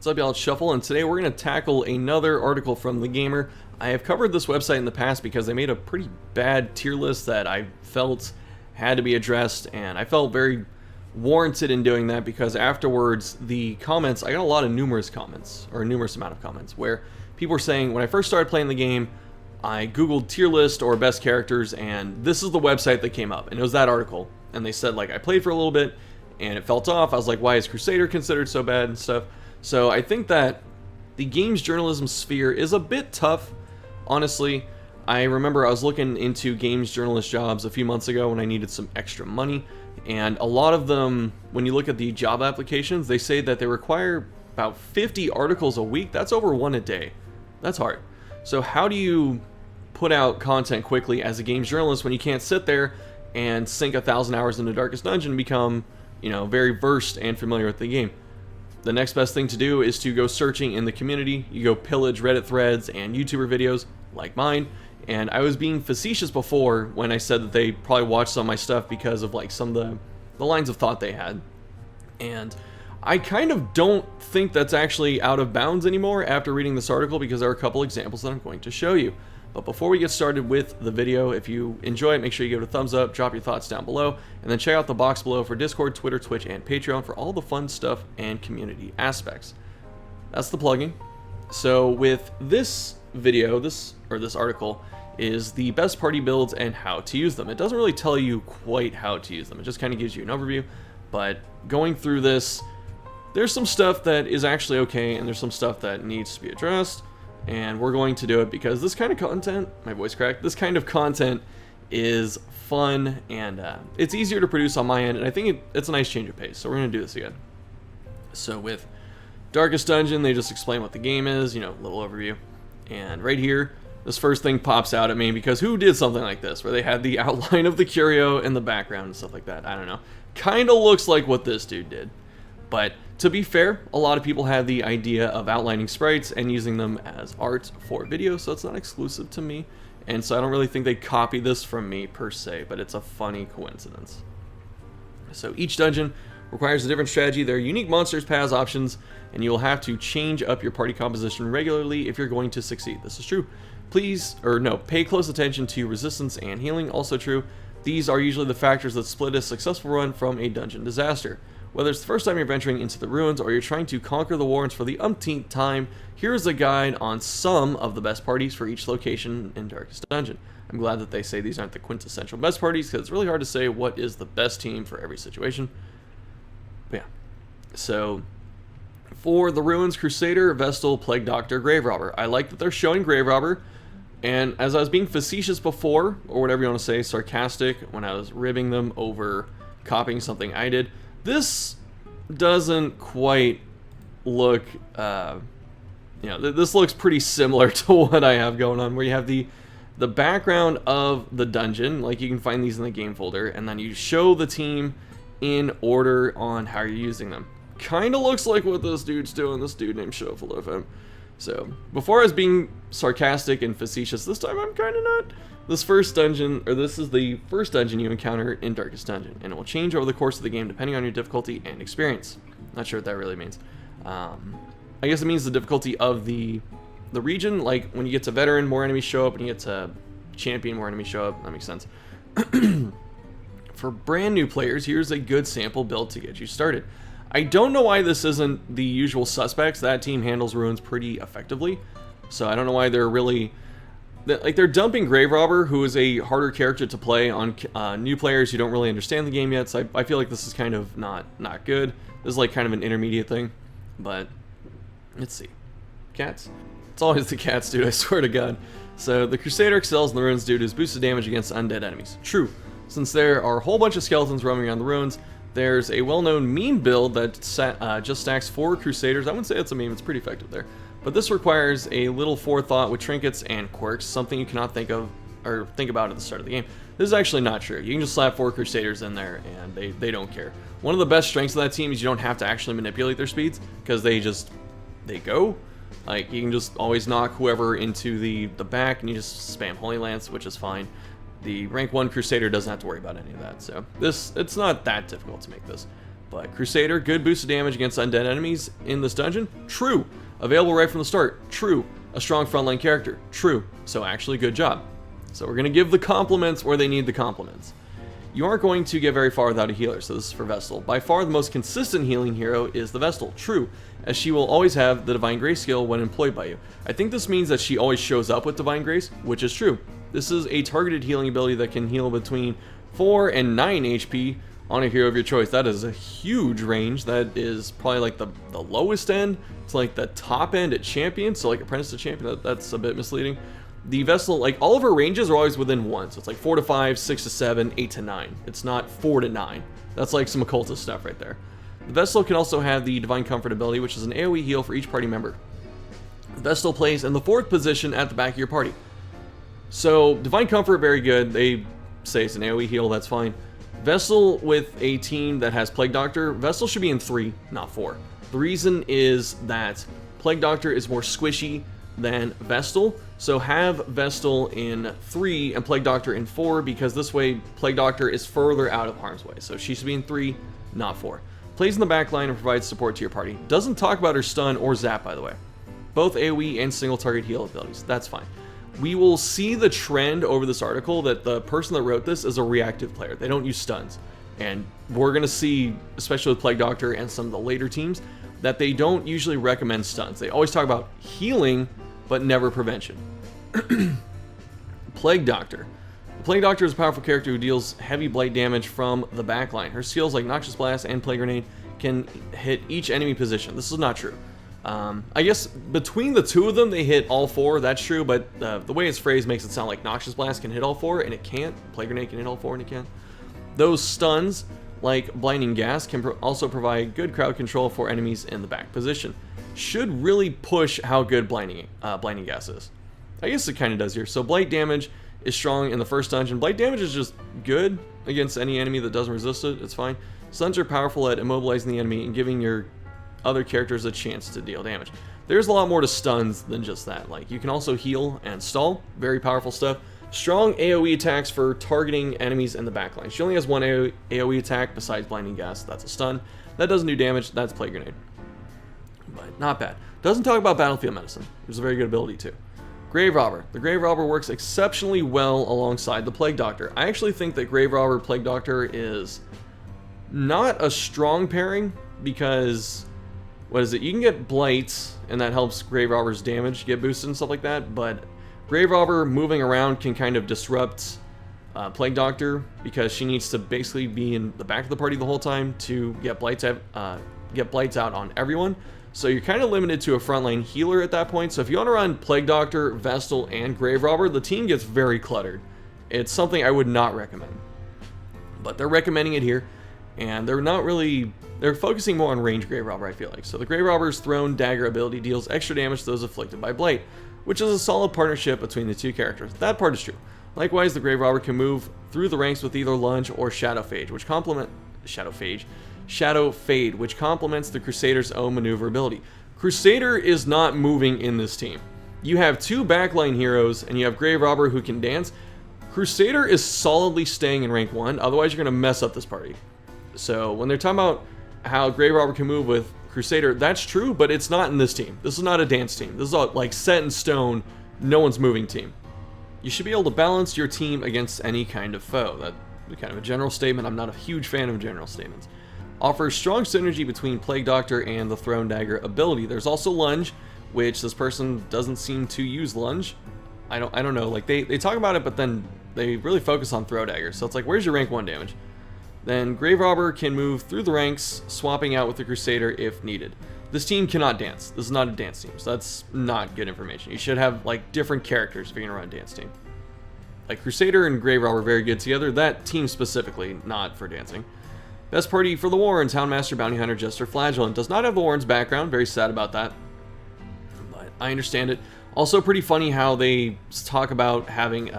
What's up, y'all? It's Shuffle, and today we're going to tackle another article from The Gamer. I have covered this website in the past because they made a pretty bad tier list that I felt had to be addressed, and I felt very warranted in doing that because afterwards, the comments, I got a lot of numerous comments, or a numerous amount of comments, where people were saying, when I first started playing the game, I googled tier list or best characters, and this is the website that came up, and it was that article. And they said, like, I played for a little bit, and it felt off. I was like, why is Crusader considered so bad and stuff? So I think that the games journalism sphere is a bit tough, honestly. I remember I was looking into games journalist jobs a few months ago when I needed some extra money, and a lot of them, when you look at the job applications, they say that they require about 50 articles a week. That's over one a day. That's hard. So how do you put out content quickly as a games journalist when you can't sit there and sink 1,000 hours into Darkest Dungeon and become, very versed and familiar with the game? The next best thing to do is to go searching in the community. You go pillage Reddit threads and YouTuber videos like mine. And I was being facetious before when I said that they probably watched some of my stuff because of like some of the lines of thought they had. And I kind of don't think that's actually out of bounds anymore after reading this article, because there are a couple examples that I'm going to show you. But before we get started with the video, if you enjoy it, make sure you give it a thumbs up, drop your thoughts down below, and then check out the box below for Discord, Twitter, Twitch, and Patreon for all the fun stuff and community aspects. That's the plugging. So with this video, this article is the best party builds and how to use them. It doesn't really tell you quite how to use them. It just kind of gives you an overview. But going through this, there's some stuff that is actually okay, and there's some stuff that needs to be addressed. And we're going to do it because this kind of content, my voice cracked, this kind of content is fun, and it's easier to produce on my end, and I think it's a nice change of pace. So we're going to do this again. So with Darkest Dungeon, they just explain what the game is, a little overview. And right here, this first thing pops out at me because who did something like this, where they had the outline of the curio in the background and stuff like that? I don't know. Kind of looks like what this dude did. But to be fair, a lot of people had the idea of outlining sprites and using them as art for video, so it's not exclusive to me. And so I don't really think they copied this from me per se, but it's a funny coincidence. So each dungeon requires a different strategy. There are unique monsters, paths, options, and you will have to change up your party composition regularly if you're going to succeed. This is true. Pay close attention to resistance and healing. Also true. These are usually the factors that split a successful run from a dungeon disaster. Whether it's the first time you're venturing into the ruins or you're trying to conquer the warrens for the umpteenth time, here's a guide on some of the best parties for each location in Darkest Dungeon. I'm glad that they say these aren't the quintessential best parties, because it's really hard to say what is the best team for every situation. But yeah. So, for the ruins, Crusader, Vestal, Plague Doctor, Grave Robber. I like that they're showing Grave Robber, and as I was being facetious before, or whatever you want to say, sarcastic, when I was ribbing them over copying something I did, this doesn't quite look, this looks pretty similar to what I have going on, where you have the background of the dungeon, like you can find these in the game folder, and then you show the team in order on how you're using them. Kind of looks like what this dude's doing, this dude named Shuffle of him. So, before I was being sarcastic and facetious, this time I'm kind of not. This is the first dungeon you encounter in Darkest Dungeon, and it will change over the course of the game depending on your difficulty and experience. Not sure what that really means. I guess it means the difficulty of the region. Like, when you get to Veteran, more enemies show up. When you get to Champion, more enemies show up. That makes sense. For brand new players, here's a good sample build to get you started. I don't know why this isn't the usual suspects. That team handles ruins pretty effectively, so I don't know why they're really... they're dumping Grave Robber, who is a harder character to play, on new players who don't really understand the game yet, so I feel like this is kind of not good. This is like kind of an intermediate thing, but let's see. Cats? It's always the cats, dude, I swear to God. So the Crusader excels in the ruins due to his boosted damage against undead enemies. True. Since there are a whole bunch of skeletons roaming around the ruins, there's a well-known meme build that just stacks 4 Crusaders. I wouldn't say it's a meme, it's pretty effective there. But this requires a little forethought with trinkets and quirks, something you cannot think of or think about at the start of the game. This is actually not true. You can just slap 4 Crusaders in there and they don't care. One of the best strengths of that team is you don't have to actually manipulate their speeds, because they go. Like, you can just always knock whoever into the back, and you just spam Holy Lance, which is fine. The rank 1 Crusader doesn't have to worry about any of that, so it's not that difficult to make this. But Crusader, good boost of damage against undead enemies in this dungeon? True. Available right from the start? True. A strong frontline character? True. So actually, good job. So we're going to give the compliments where they need the compliments. You aren't going to get very far without a healer, so this is for Vestal. By far the most consistent healing hero is the Vestal. True, as she will always have the Divine Grace skill when employed by you. I think this means that she always shows up with Divine Grace, which is true. This is a targeted healing ability that can heal between 4 and 9 HP on a hero of your choice. That is a huge range. That is probably like the lowest end to like the top end at champion, so like apprentice to champion, that's a bit misleading. The Vestal, like all of her ranges are always within 1, so it's like 4 to 5, 6 to 7, 8 to 9. It's not 4 to 9. That's like some occultist stuff right there. The Vestal can also have the Divine Comfort ability, which is an AoE heal for each party member. The Vestal plays in the 4th position at the back of your party. So Divine Comfort, very good. They say it's an AoE heal, that's fine. Vestal with a team that has Plague Doctor, Vestal should be in 3, not 4. The reason is that Plague Doctor is more squishy than Vestal, so have Vestal in 3 and Plague Doctor in 4, because this way Plague Doctor is further out of harm's way, so she should be in 3, not 4. Plays in the back line and provides support to your party. Doesn't talk about her stun or zap, by the way. Both AoE and single target heal abilities, that's fine. We will see the trend over this article that the person that wrote this is a reactive player. They don't use stuns, and we're going to see, especially with Plague Doctor and some of the later teams, that they don't usually recommend stuns. They always talk about healing, but never prevention. Plague Doctor. The Plague Doctor is a powerful character who deals heavy blight damage from the backline. Her skills like Noxious Blast and Plague Grenade can hit each enemy position. This is not true. I guess between the two of them, they hit all 4. That's true, but the way it's phrased makes it sound like Noxious Blast can hit all 4, and it can't. Plague Grenade can hit all 4, and it can. Those stuns, like Blinding Gas, can also provide good crowd control for enemies in the back position. Should really push how good Blinding Gas is. I guess it kind of does here. So Blight damage is strong in the first dungeon. Blight damage is just good against any enemy that doesn't resist it. It's fine. Stuns are powerful at immobilizing the enemy and giving your other characters a chance to deal damage. There's a lot more to stuns than just that. Like, you can also heal and stall. Very powerful stuff. Strong AoE attacks for targeting enemies in the backline. She only has one AoE attack besides Blinding Gas. That's a stun. That doesn't do damage. That's Plague Grenade. But not bad. Doesn't talk about Battlefield Medicine, which is a very good ability too. Grave Robber. The Grave Robber works exceptionally well alongside the Plague Doctor. I actually think that Grave Robber Plague Doctor is not a strong pairing because, what is it? You can get Blight, and that helps Grave Robber's damage get boosted and stuff like that, but Grave Robber moving around can kind of disrupt Plague Doctor because she needs to basically be in the back of the party the whole time to get Blights out on everyone. So you're kind of limited to a frontline healer at that point. So if you want to run Plague Doctor, Vestal, and Grave Robber, the team gets very cluttered. It's something I would not recommend. But they're recommending it here, and they're focusing more on range Grave Robber, I feel like. So the Grave Robber's Thrown Dagger ability deals extra damage to those afflicted by Blight, which is a solid partnership between the two characters. That part is true. Likewise, the Grave Robber can move through the ranks with either Lunge or Shadow Fade, which complements the Crusader's own maneuverability. Crusader is not moving in this team. You have 2 backline heroes, and you have Grave Robber who can dance. Crusader is solidly staying in rank 1, otherwise you're going to mess up this party. So when they're talking about how Grave Robber can move with Crusader, that's true, but it's not in this team. This is not a dance team. This is a, like, set in stone, no one's moving team. You should be able to balance your team against any kind of foe. That's kind of a general statement. I'm not a huge fan of general statements. Offers strong synergy between Plague Doctor and the Thrown Dagger ability. There's also Lunge, which this person doesn't seem to use Lunge. I don't know. Like, they talk about it, but then they really focus on Throw Dagger. So it's like, where's your rank 1 damage? Then Grave Robber can move through the ranks, swapping out with the Crusader if needed. This team cannot dance. This is not a dance team, so that's not good information. You should have, like, different characters if you're gonna run a dance team. Like, Crusader and Grave Robber are very good together. That team specifically, not for dancing. Best party for the Warrens: Houndmaster, Bounty Hunter, Jester, Flagellant. Does not have the Warrens background. Very sad about that, but I understand it. Also pretty funny how they talk about having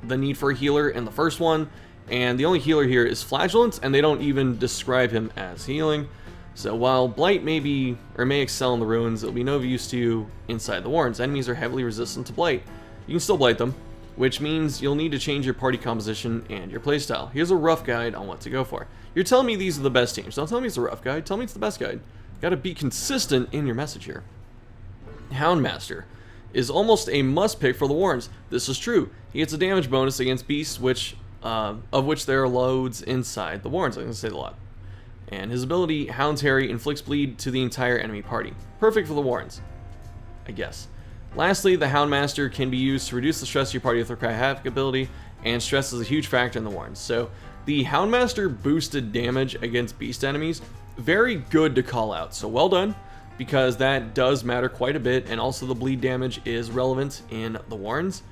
the need for a healer in the first one, and the only healer here is Flagellants, and they don't even describe him as healing. So while Blight may excel in the ruins, it'll be no use to you inside the Warrens. Enemies are heavily resistant to Blight. You can still Blight them. which means you'll need to change your party composition and your playstyle. Here's a rough guide on what to go for. You're telling me these are the best teams. Don't tell me it's a rough guide. Tell me it's the best guide. Gotta be consistent in your message here. Houndmaster is almost a must pick for the Warrens. This is true. He gets a damage bonus against beasts, of which there are loads inside the Warrens. I'm going to say a lot. And his ability, Hound's Harry, inflicts bleed to the entire enemy party. Perfect for the Warrens, I guess. Lastly, the Houndmaster can be used to reduce the stress of your party with the Cry Havoc ability, and stress is a huge factor in the Warrens. So the Houndmaster boosted damage against beast enemies, very good to call out. So well done, because that does matter quite a bit, and also the bleed damage is relevant in the Warrens.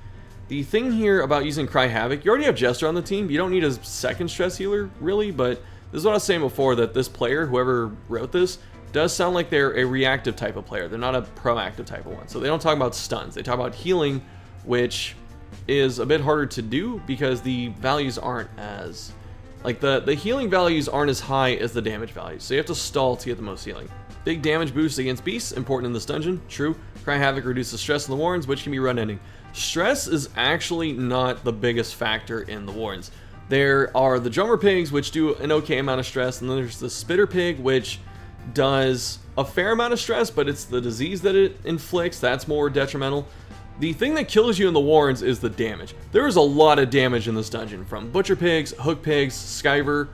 The thing here about using Cry Havoc, you already have Jester on the team. You don't need a second stress healer, really, but this is what I was saying before, that this player, whoever wrote this, does sound like they're a reactive type of player. They're not a proactive type of one. So they don't talk about stuns. They talk about healing, which is a bit harder to do because the values aren't as... Like, the healing values aren't as high as the damage values. So you have to stall to get the most healing. Big damage boost against beasts, important in this dungeon. True. Cry Havoc reduces stress in the Warrens, which can be run-ending. Stress is actually not the biggest factor in the Warrens. There are the Drummer Pigs, which do an okay amount of stress, and then there's the Spitter Pig, which does a fair amount of stress, but it's the disease that it inflicts that's more detrimental. The thing that kills you in the Warrens is the damage. There is a lot of damage in this dungeon, from Butcher Pigs, Hook Pigs, Skyver,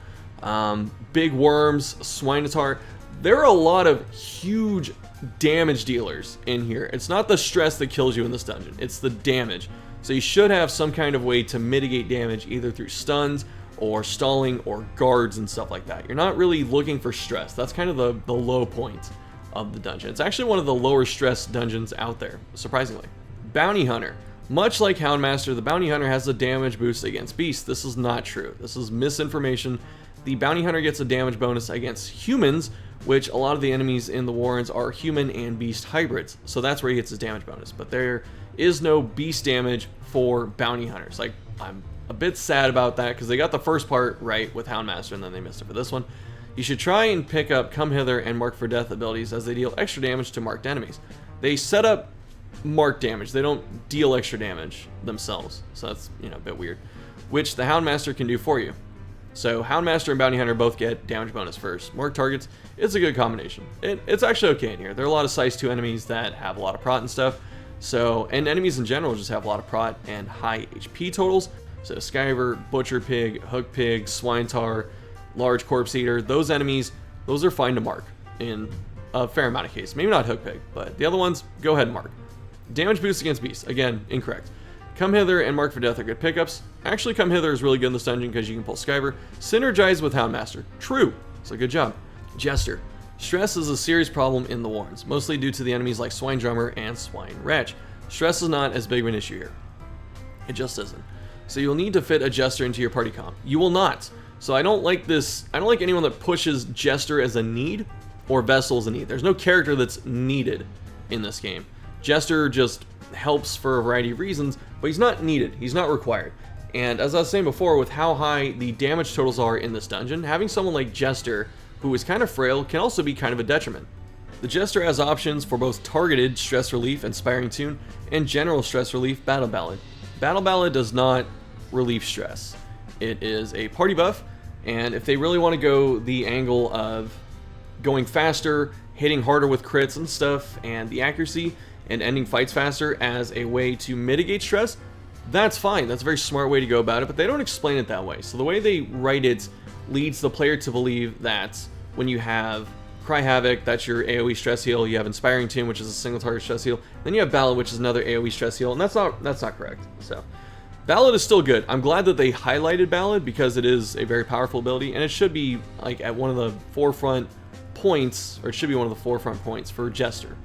Big Worms, Swinotar. There are a lot of huge damage dealers in here. It's not the stress that kills you in this dungeon, it's the damage. So you should have some kind of way to mitigate damage, either through stuns or stalling or guards and stuff like that. You're not really looking for stress. That's kind of the low point of the dungeon. It's actually one of the lower stress dungeons out there, surprisingly. Bounty Hunter. Much like Houndmaster, the Bounty Hunter has a damage boost against beasts. This is not true. This is misinformation. The Bounty Hunter gets a damage bonus against humans, which a lot of the enemies in the Warrens are human and beast hybrids. So that's where he gets his damage bonus. But there is no beast damage for Bounty Hunters. Like, I'm a bit sad about that because they got the first part right with Houndmaster and then they missed it for this one. You should try and pick up Come Hither and Mark for Death abilities, as they deal extra damage to marked enemies. They set up marked damage. They don't deal extra damage themselves. So that's, a bit weird. Which the Houndmaster can do for you. So Houndmaster and Bounty Hunter both get damage bonus first. Marked targets, it's a good combination. It's actually okay in here. There are a lot of size 2 enemies that have a lot of prot and stuff. So, and enemies in general just have a lot of prot and high HP totals. So Skyver, Butcher Pig, Hook Pig, Swinotar, Large Corpse Eater, those enemies, those are fine to mark in a fair amount of cases. Maybe not Hook Pig, but the other ones, go ahead and mark. Damage boost against beasts, again, incorrect. Come Hither and Mark for Death are good pickups. Actually, Come Hither is really good in this dungeon because you can pull Skyver. Synergize with Houndmaster. True. So good job. Jester. Stress is a serious problem in the Warrens, mostly due to the enemies like Swine Drummer and Swine Wretch. Stress is not as big of an issue here. It just isn't. So you'll need to fit a Jester into your party comp. You will not. So I don't like this. I don't like anyone that pushes Jester as a need or Vessel as a need. There's no character that's needed in this game. Jester just helps for a variety of reasons, but he's not needed. He's not required. And as I was saying before, with how high the damage totals are in this dungeon, having someone like Jester, who is kind of frail, can also be kind of a detriment. The Jester has options for both targeted stress relief, Inspiring Tune, and general stress relief, Battle Ballad. Battle Ballad does not relieve stress. It is a party buff, and if they really want to go the angle of going faster, hitting harder with crits and stuff, and the accuracy, and ending fights faster as a way to mitigate stress, that's fine. That's a very smart way to go about it, but they don't explain it that way. So the way they write it leads the player to believe that when you have Cry Havoc, that's your AoE stress heal, you have Inspiring Tune, which is a single target stress heal, then you have Ballad, which is another AoE stress heal, and that's not correct. So Ballad is still good. I'm glad that they highlighted Ballad because it is a very powerful ability, and it should be like at one of the forefront points, or it should be one of the forefront points for Jester.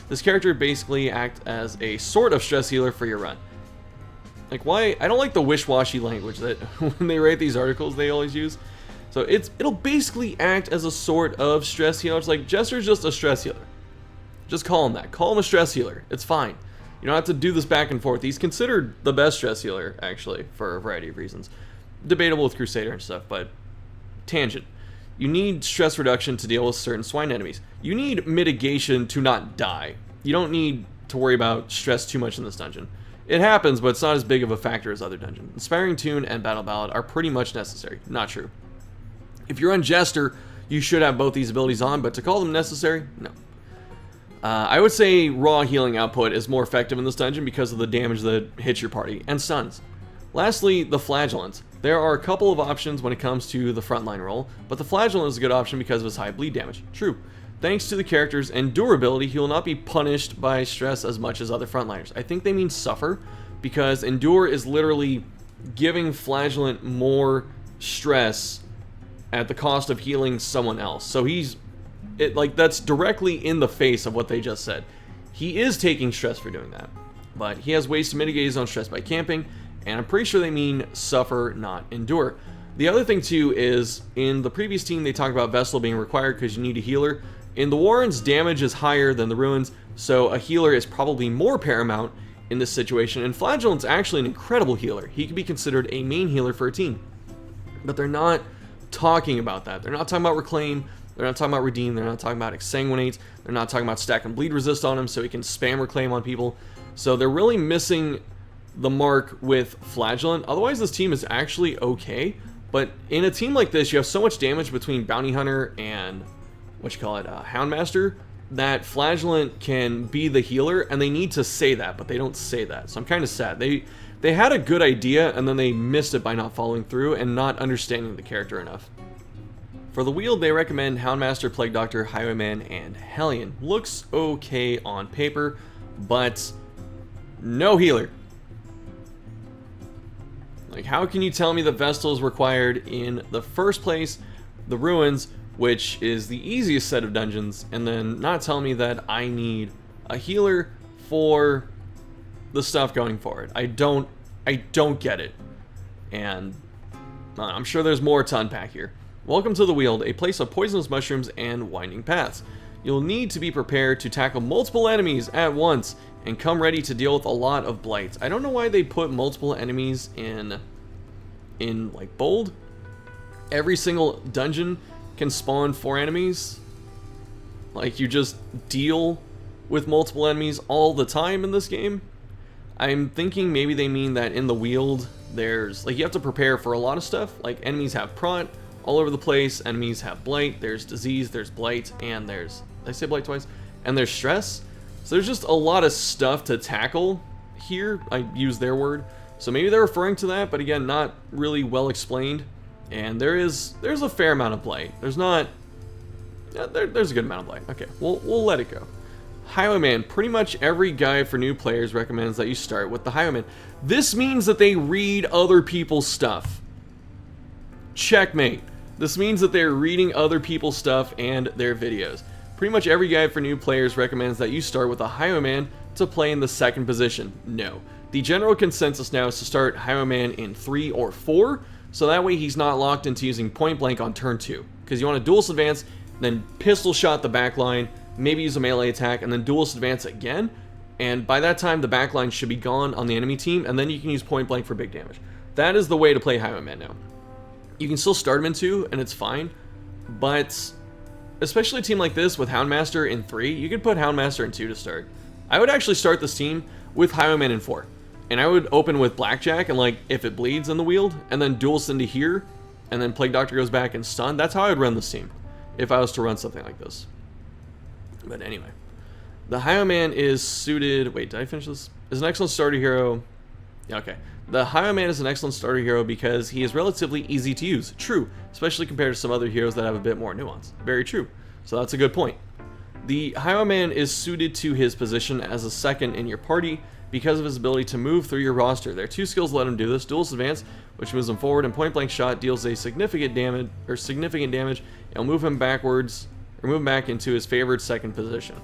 This character basically acts as a sort of stress healer for your run. Like, why? I don't like the wish-washy language that when they write these articles they always use. So it'll basically act as a sort of stress healer. It's like, Jester's just a stress healer. Just call him that. Call him a stress healer. It's fine. You don't have to do this back and forth. He's considered the best stress healer, actually, for a variety of reasons. Debatable with Crusader and stuff, but tangent. You need stress reduction to deal with certain swine enemies. You need mitigation to not die. You don't need to worry about stress too much in this dungeon. It happens, but it's not as big of a factor as other dungeons. Inspiring Tune and Battle Ballad are pretty much necessary. Not true. If you're on Jester, you should have both these abilities on, but to call them necessary, no. I would say raw healing output is more effective in this dungeon because of the damage that hits your party, and stuns. Lastly, the Flagellants. There are a couple of options when it comes to the frontline role, but the Flagellant is a good option because of his high bleed damage. True. Thanks to the character's endurability, he will not be punished by stress as much as other frontliners. I think they mean suffer, because endure is literally giving Flagellant more stress at the cost of healing someone else. So that's directly in the face of what they just said. He is taking stress for doing that, but he has ways to mitigate his own stress by camping, and I'm pretty sure they mean suffer, not endure. The other thing too is, in the previous team they talked about Vessel being required because you need a healer. In the Warrens, damage is higher than the Ruins, so a healer is probably more paramount in this situation, and Flagellant's actually an incredible healer. He can be considered a main healer for a team, but they're not talking about that. They're not talking about Reclaim, they're not talking about Redeem, they're not talking about Exsanguinate, they're not talking about stack and bleed resist on him so he can spam Reclaim on people. So they're really missing the mark with Flagellant. Otherwise, this team is actually okay, but in a team like this, you have so much damage between Bounty Hunter and Houndmaster, that Flagellant can be the healer, and they need to say that, but they don't say that. So I'm kind of sad. They had a good idea, and then they missed it by not following through and not understanding the character enough. For the wield, they recommend Houndmaster, Plague Doctor, Highwayman, and Hellion. Looks okay on paper, but no healer. Like, how can you tell me the Vestal is required in the first place, the Ruins, which is the easiest set of dungeons, and then not tell me that I need a healer for the stuff going forward? I don't get it. And I'm sure there's more to unpack here. Welcome to the Weald, a place of poisonous mushrooms and winding paths. You'll need to be prepared to tackle multiple enemies at once and come ready to deal with a lot of blights. I don't know why they put multiple enemies in like bold. Every single dungeon can spawn 4 enemies. Like, you just deal with multiple enemies all the time in this game. I'm thinking maybe they mean that in the Weald there's, like, you have to prepare for a lot of stuff. Like, enemies have prot all over the place, enemies have blight, there's disease, there's blight, and there's, did I say blight twice? And there's stress. So there's just a lot of stuff to tackle here. I use their word. So maybe they're referring to that, but again, not really well explained. And there's a fair amount of blight. There's not, yeah, there's a good amount of blight. Okay, we'll let it go. Highwayman. Pretty much every guide for new players recommends that you start with the Highwayman. This means that they read other people's stuff. Checkmate. This means that they're reading other people's stuff and their videos. Pretty much every guide for new players recommends that you start with a Highwayman to play in the second position. No. The general consensus now is to start Highwayman in 3 or 4, so that way he's not locked into using point blank on turn 2. Because you want to duelist advance, then pistol shot the backline, maybe use a melee attack, and then duelist advance again. And by that time, the backline should be gone on the enemy team, and then you can use point blank for big damage. That is the way to play Highwayman now. You can still start him in 2, and it's fine, but especially a team like this with Houndmaster in 3, you could put Houndmaster in 2 to start. I would actually start this team with Highwayman in 4. And I would open with Blackjack and, like, if it bleeds in the Weald, and then duelist into here, and then Plague Doctor goes back and stun. That's how I would run this team if I was to run something like this. But anyway, the Highwayman is suited, wait, did I finish this? Is an excellent starter hero. Yeah, okay. The Highwayman is an excellent starter hero because he is relatively easy to use. True, especially compared to some other heroes that have a bit more nuance. Very true. So that's a good point. The Highwayman is suited to his position as a second in your party because of his ability to move through your roster. There are 2 skills that let him do this. Duelist Advance, which moves him forward, and Point Blank Shot deals a significant damage, and will move him backwards, or move him back into his favored second position.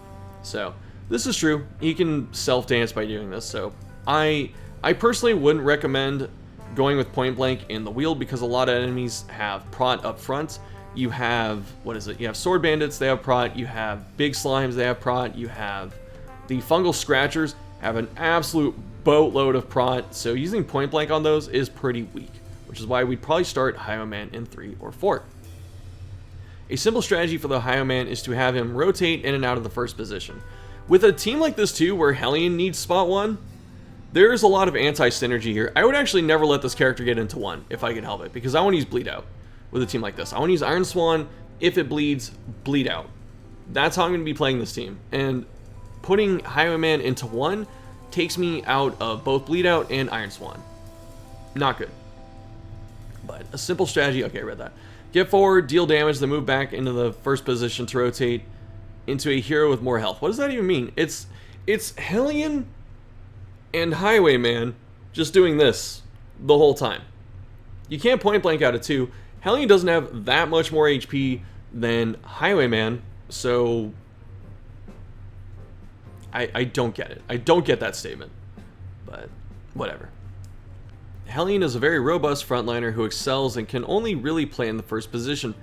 So, this is true. He can self-dance by doing this, so I personally wouldn't recommend going with Point Blank in the Weald because a lot of enemies have prot up front. You have, you have Sword Bandits, they have prot, you have Big Slimes, they have prot, you have the Fungal Scratchers, have an absolute boatload of prot, so using Point Blank on those is pretty weak, which is why we'd probably start Highwayman in 3 or 4. A simple strategy for the Highwayman is to have him rotate in and out of the first position. With a team like this too, where Hellion needs spot 1, There's a lot of anti-synergy here. I would actually never let this character get into 1 if I could help it, because I want to use Bleed Out with a team like this. I want to use Iron Swan. If it bleeds, Bleed Out. That's how I'm going to be playing this team. And putting Highwayman into 1 takes me out of both Bleed Out and Iron Swan. Not good. But a simple strategy. Okay, I read that. Get forward, deal damage, then move back into the first position to rotate into a hero with more health. What does that even mean? It's Hellion and Highwayman just doing this the whole time. You can't point blank out of 2. Hellion doesn't have that much more HP than Highwayman, so I don't get it. I don't get that statement, but whatever. Hellion is a very robust frontliner who excels and can only really play in the first position.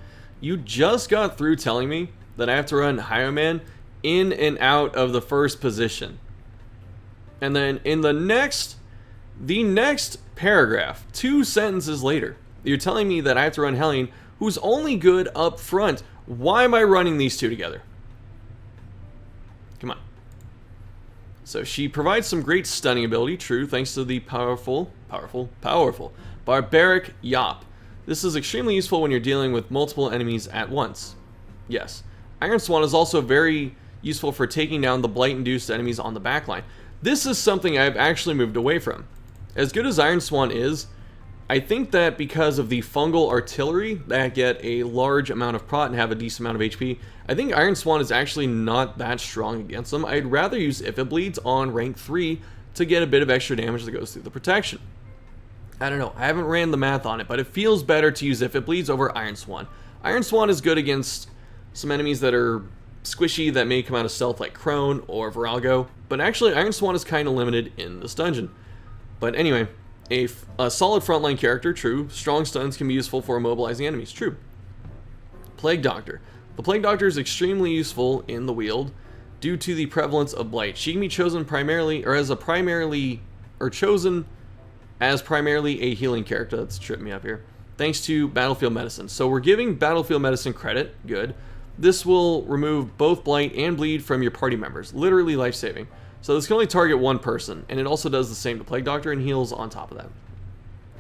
You just got through telling me that I have to run Highwayman in and out of the first position. And then in the next paragraph, 2 sentences later, you're telling me that I have to run Hellion, who's only good up front. Why am I running these 2 together? Come on. So she provides some great stunning ability, true, thanks to the powerful Barbaric Yop. This is extremely useful when you're dealing with multiple enemies at once. Yes. Iron Swan is also very useful for taking down the blight-induced enemies on the backline. This is something I've actually moved away from. As good as Iron Swan is, I think that because of the fungal artillery that get a large amount of prot and have a decent amount of HP, I think Iron Swan is actually not that strong against them. I'd rather use If It Bleeds on rank 3 to get a bit of extra damage that goes through the protection. I don't know, I haven't ran the math on it, but it feels better to use If It Bleeds over Iron Swan. Iron Swan is good against some enemies that are squishy that may come out of stealth like Crone or Virago, but actually Iron Swan is kind of limited in this dungeon. But anyway, a solid frontline character, true. Strong stuns can be useful for immobilizing enemies, true. Plague Doctor. The Plague Doctor is extremely useful in the wield due to the prevalence of blight. She can be chosen primarily, or chosen as primarily a healing character. That's tripped me up here. Thanks to Battlefield Medicine. So we're giving Battlefield Medicine credit, good. This will remove both blight and bleed from your party members, literally life-saving. So this can only target 1 person, and it also does the same to Plague Doctor and heals on top of that.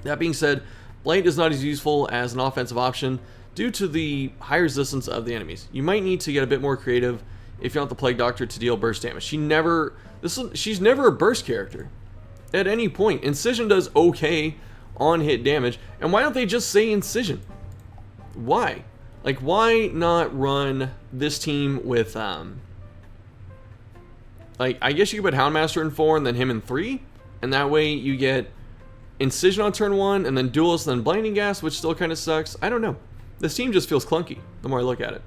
That being said, Blight is not as useful as an offensive option due to the high resistance of the enemies. You might need to get a bit more creative if you want the Plague Doctor to deal burst damage. She's never a burst character at any point. Incision does okay on hit damage, and why don't they just say Incision? Why? Like, why not run this team with like, I guess you could put Houndmaster in 4 and then him in 3, and that way you get Incision on turn 1, and then Duelist, and then Blinding Gas, which still kind of sucks. I don't know. This team just feels clunky the more I look at it.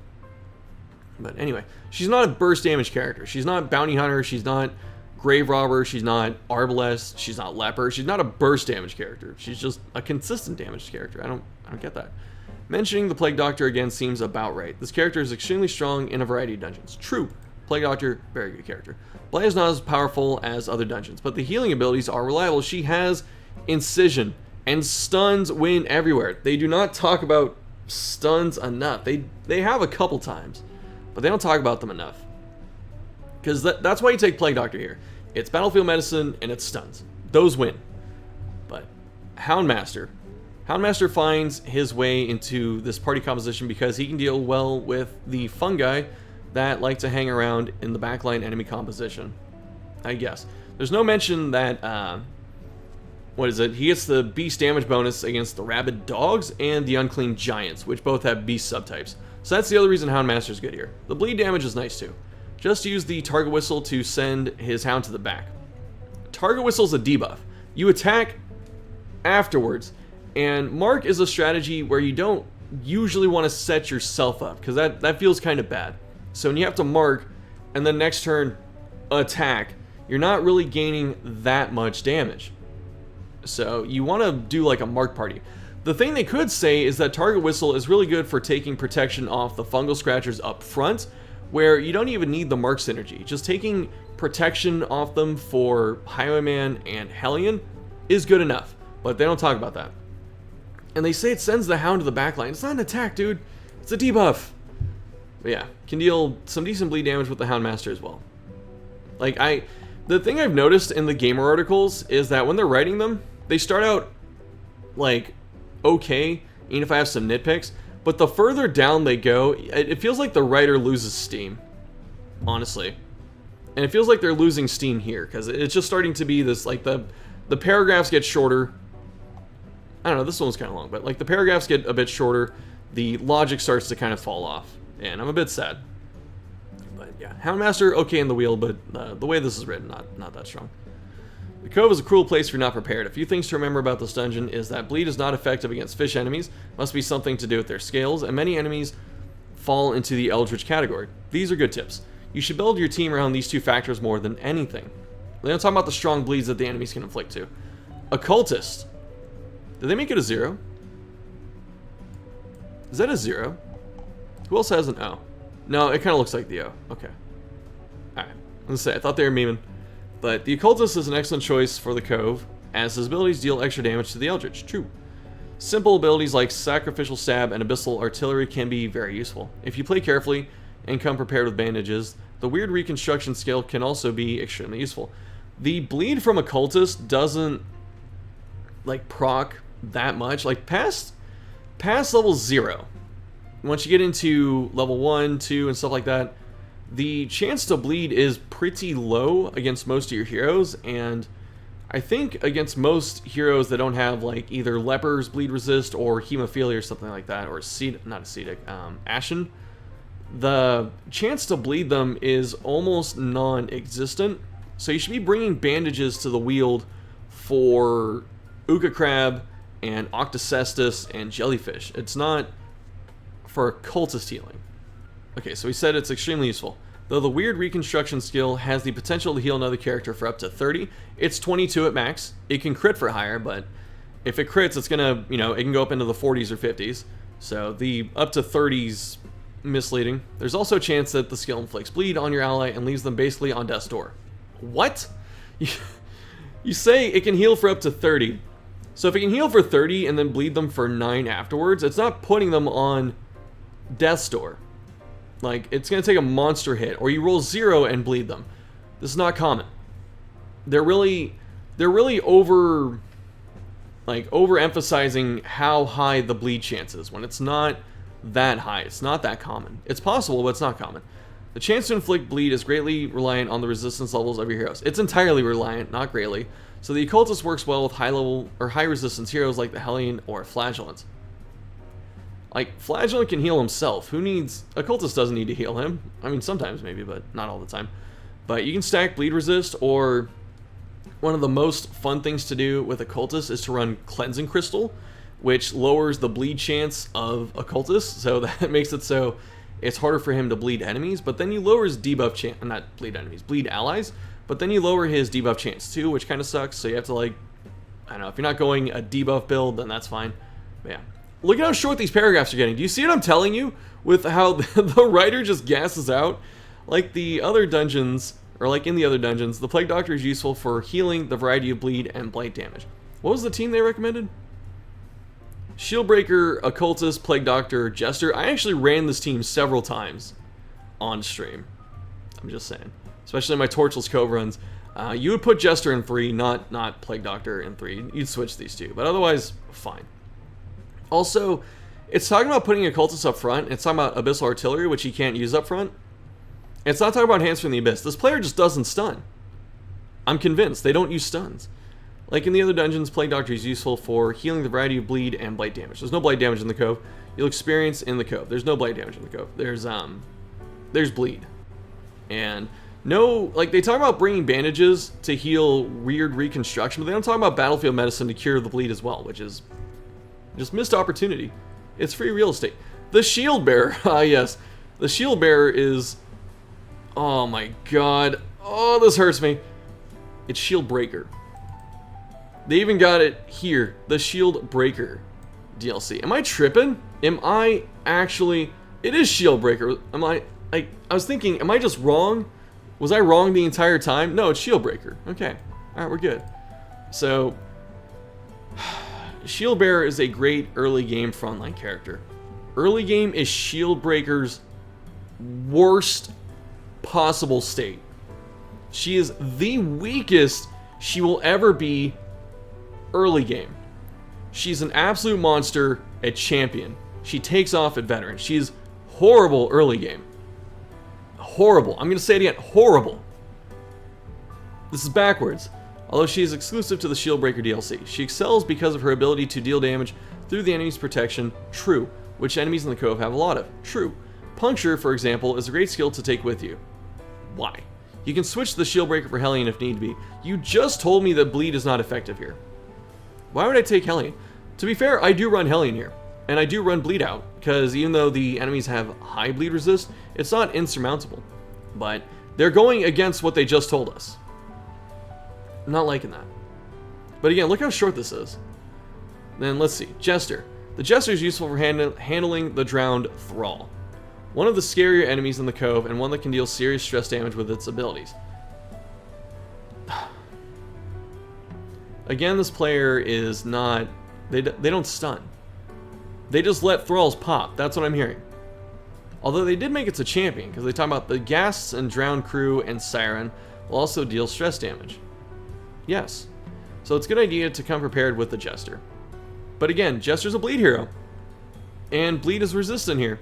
But anyway, she's not a burst damage character. She's not Bounty Hunter. She's not Grave Robber. She's not Arbalest. She's not Leper. She's not a burst damage character. She's just a consistent damage character. I don't get that. Mentioning the Plague Doctor again seems about right. This character is extremely strong in a variety of dungeons. True. Plague Doctor, very good character. Blight is not as powerful as other dungeons, but the healing abilities are reliable. She has Incision, and stuns win everywhere. They do not talk about stuns enough. They have a couple times, but they don't talk about them enough. Because that's why you take Plague Doctor here. It's Battlefield Medicine, and it's stuns. Those win. But Houndmaster. Houndmaster finds his way into this party composition because he can deal well with the fungi that like to hang around in the backline enemy composition, I guess. There's no mention that, what is it? He gets the beast damage bonus against the rabid dogs and the unclean giants, which both have beast subtypes. So that's the other reason Houndmaster's good here. The bleed damage is nice too. Just use the target whistle to send his hound to the back. Target whistle's a debuff. You attack afterwards, and mark is a strategy where you don't usually want to set yourself up, because that feels kind of bad. So when you have to mark, and then next turn attack, you're not really gaining that much damage. So you want to do like a mark party. The thing they could say is that Target Whistle is really good for taking protection off the fungal scratchers up front, where you don't even need the mark synergy. Just taking protection off them for Highwayman and Hellion is good enough, but they don't talk about that. And they say it sends the hound to the backline. It's not an attack, dude. It's a debuff. But yeah, can deal some decent bleed damage with the Houndmaster as well. Like, The thing I've noticed in the gamer articles is that when they're writing them, they start out like okay, even if I have some nitpicks, but the further down they go, it feels like the writer loses steam, honestly. And it feels like they're losing steam here, because it's just starting to be this, like, the paragraphs get shorter. I don't know, this one's kind of long, but, like, the paragraphs get a bit shorter, the logic starts to kind of fall off, and I'm a bit sad. But, yeah, Houndmaster, okay in the wheel, but the way this is written, not that strong. The Cove is a cruel place if you're not prepared. A few things to remember about this dungeon is that bleed is not effective against fish enemies, must be something to do with their scales, and many enemies fall into the Eldritch category. These are good tips. You should build your team around these two factors more than anything. They don't talk about the strong bleeds that the enemies can inflict to. Occultist. Did they make it a 0? Is that a 0? Who else has an O? No, it kind of looks like the O. Okay. Alright. I'm gonna say, I thought they were memeing. But the Occultist is an excellent choice for the Cove, as his abilities deal extra damage to the Eldritch. True. Simple abilities like Sacrificial Stab and Abyssal Artillery can be very useful. If you play carefully and come prepared with bandages, the weird reconstruction skill can also be extremely useful. The bleed from Occultist doesn't, like, proc that much. Like, past level 0, once you get into level 1, 2, and stuff like that, the chance to bleed is pretty low against most of your heroes, and I think against most heroes that don't have, like, either Leper's bleed resist or Hemophilia or something like that, or Ashen, the chance to bleed them is almost non-existent. So you should be bringing bandages to the Weald for Uka Crab and Octocestus and Jellyfish. It's not for Cultist healing. Okay, so we said it's extremely useful. Though the weird reconstruction skill has the potential to heal another character for up to 30, it's 22 at max. It can crit for higher, but if it crits, it's gonna, it can go up into the 40s or 50s. So the up to 30s misleading. There's also a chance that the skill inflicts bleed on your ally and leaves them basically on death's door. What? You say it can heal for up to 30. So if it can heal for 30 and then bleed them for 9 afterwards, it's not putting them on death's door. Like, it's going to take a monster hit, or you roll 0 and bleed them. This is not common. They're really overemphasizing how high the bleed chance is, when it's not that high. It's not that common. It's possible, but it's not common. The chance to inflict bleed is greatly reliant on the resistance levels of your heroes. It's entirely reliant, not greatly. So the Occultist works well with high level or high resistance heroes like the Hellion or Flagellants. Like, Flagellant can heal himself. Who needs... Occultist doesn't need to heal him. I mean, sometimes maybe, but not all the time. But you can stack bleed resist, or one of the most fun things to do with Occultist is to run Cleansing Crystal, which lowers the bleed chance of Occultist, so that makes it so it's harder for him to bleed enemies, but then you lower his debuff chance... Not bleed enemies, bleed allies, but then you lower his debuff chance too, which kind of sucks, so you have to, like... I don't know, if you're not going a debuff build, then that's fine. But yeah. Look at how short these paragraphs are getting. Do you see what I'm telling you? With how the writer just gasses out? Like the other dungeons, or like in the other dungeons, the Plague Doctor is useful for healing the variety of bleed and blight damage. What was the team they recommended? Shieldbreaker, Occultist, Plague Doctor, Jester. I actually ran this team several times on stream. I'm just saying. Especially in my Torchless Cove runs. You would put Jester in 3, not Plague Doctor in 3. You'd switch these two, but otherwise, fine. Also, it's talking about putting Occultist up front. It's talking about Abyssal Artillery, which he can't use up front. It's not talking about Hands from the Abyss. This player just doesn't stun. I'm convinced. They don't use stuns. Like in the other dungeons, Plague Doctor is useful for healing the variety of bleed and blight damage. There's no blight damage in the Cove. You'll experience in the Cove. There's no blight damage in the Cove. There's bleed. And no, like, they talk about bringing bandages to heal weird reconstruction, but they don't talk about battlefield medicine to cure the bleed as well, which is just missed opportunity. It's free real estate. The Shield Bearer. Yes. The Shield Bearer is... Oh my god. Oh, this hurts me. It's Shield Breaker. They even got it here. The Shield Breaker DLC. Am I tripping? Am I actually... It is Shield Breaker. I was thinking, am I just wrong? Was I wrong the entire time? No, it's Shield Breaker. Okay. Alright, we're good. So... Shield Bearer is a great early game frontline character. Early game is Shield Breaker's worst possible state. She is the weakest she will ever be early game. She's an absolute monster at champion. She takes off at veteran. She's horrible early game. Horrible. I'm going to say it again. Horrible. This is backwards. Although she is exclusive to the Shieldbreaker DLC. She excels because of her ability to deal damage through the enemy's protection. True. Which enemies in the Cove have a lot of. True. Puncture, for example, is a great skill to take with you. Why? You can switch to the Shieldbreaker for Hellion if need be. You just told me that Bleed is not effective here. Why would I take Hellion? To be fair, I do run Hellion here. And I do run Bleed out, because even though the enemies have high bleed resist, it's not insurmountable. But they're going against what they just told us. I'm not liking that. But again, look how short this is. Then let's see. Jester. The Jester is useful for handling the drowned Thrall. One of the scarier enemies in the Cove, and one that can deal serious stress damage with its abilities. Again, this player is not... They don't stun. They just let Thralls pop. That's what I'm hearing. Although they did make it to champion, because they talk about the Ghasts and Drowned Crew and Siren will also deal stress damage. Yes. So it's a good idea to come prepared with the Jester. But again, Jester's a bleed hero. And bleed is resistant here.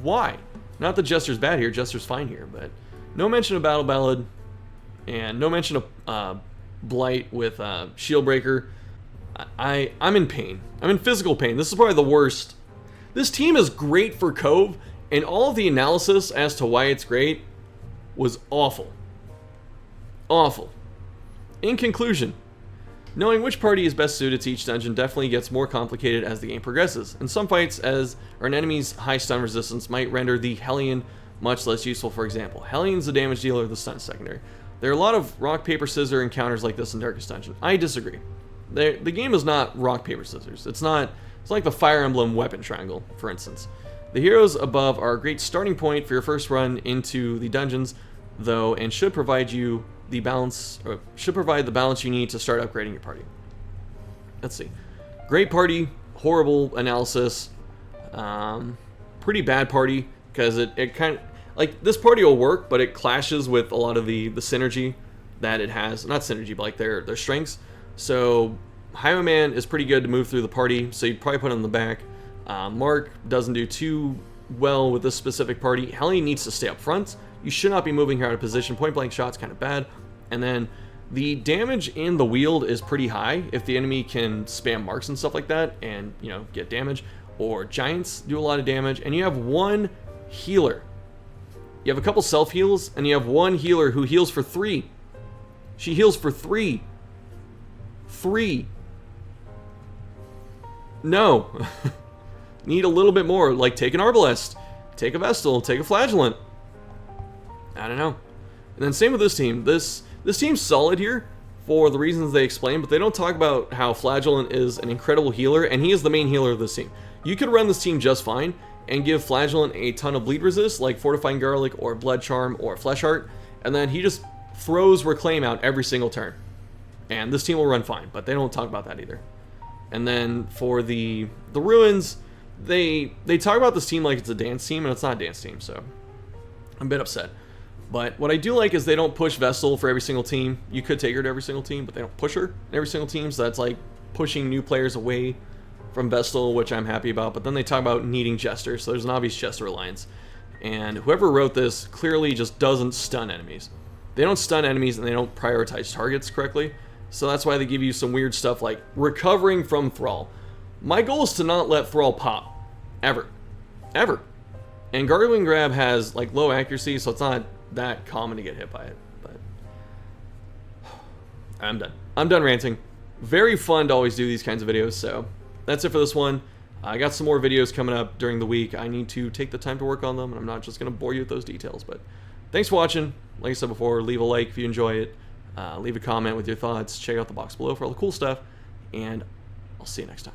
Why? Not that Jester's bad here, Jester's fine here, but no mention of Battle Ballad, and no mention of Blight with Shieldbreaker. I'm in pain. I'm in physical pain. This is probably the worst. This team is great for Cove, and all of the analysis as to why it's great was awful. Awful. In conclusion, knowing which party is best suited to each dungeon definitely gets more complicated as the game progresses. In some fights, as an enemy's high stun resistance might render the Hellion much less useful. For example, Hellion's the damage dealer, the stun is secondary. There are a lot of rock, paper, scissors encounters like this in Darkest Dungeon. I disagree. The game is not rock, paper, scissors. It's like the Fire Emblem weapon triangle, for instance. The heroes above are a great starting point for your first run into the dungeons, though, and should provide you the balance, or should provide the balance you need to start upgrading your party. Let's see. Great party, horrible analysis, pretty bad party, because it kind of, like, this party will work, but it clashes with a lot of the synergy that it has. Not synergy, but like their strengths. So Highwayman is pretty good to move through the party, so you'd probably put him in the back. Mark doesn't do too well with this specific party. Hellion needs to stay up front. You should not be moving her out of position. Point blank shot's kind of bad. And then the damage in the Wield is pretty high if the enemy can spam marks and stuff like that and, you know, get damage. Or Giants do a lot of damage. And you have one healer. You have a couple self-heals, and you have one healer who heals for 3. She heals for 3. 3. No. Need a little bit more. Like, take an Arbalest. Take a Vestal. Take a Flagellant. I don't know. And then same with this team. This team's solid here for the reasons they explain, but they don't talk about how Flagellant is an incredible healer, and he is the main healer of this team. You could run this team just fine and give Flagellant a ton of bleed resist, like Fortifying Garlic or Blood Charm or Flesh Heart, and then he just throws Reclaim out every single turn. And this team will run fine, but they don't talk about that either. And then for the Ruins, they talk about this team like it's a dance team, and it's not a dance team, so I'm a bit upset. But what I do like is they don't push Vestal for every single team. You could take her to every single team, but they don't push her in every single team, so that's like pushing new players away from Vestal, which I'm happy about. But then they talk about needing Jester, so there's an obvious Jester reliance. And whoever wrote this clearly just doesn't stun enemies. They don't stun enemies, and they don't prioritize targets correctly. So that's why they give you some weird stuff like recovering from Thrall. My goal is to not let Thrall pop. Ever. Ever. And Gargling Grab has like low accuracy, so it's not that common to get hit by it. But I'm done. I'm done ranting. Very fun to always do these kinds of videos, so that's it for this one. I got some more videos coming up during the week. I need to take the time to work on them, and I'm not just going to bore you with those details. But thanks for watching. Like I said before, leave a like if you enjoy it. Leave a comment with your thoughts. Check out the box below for all the cool stuff, and I'll see you next time.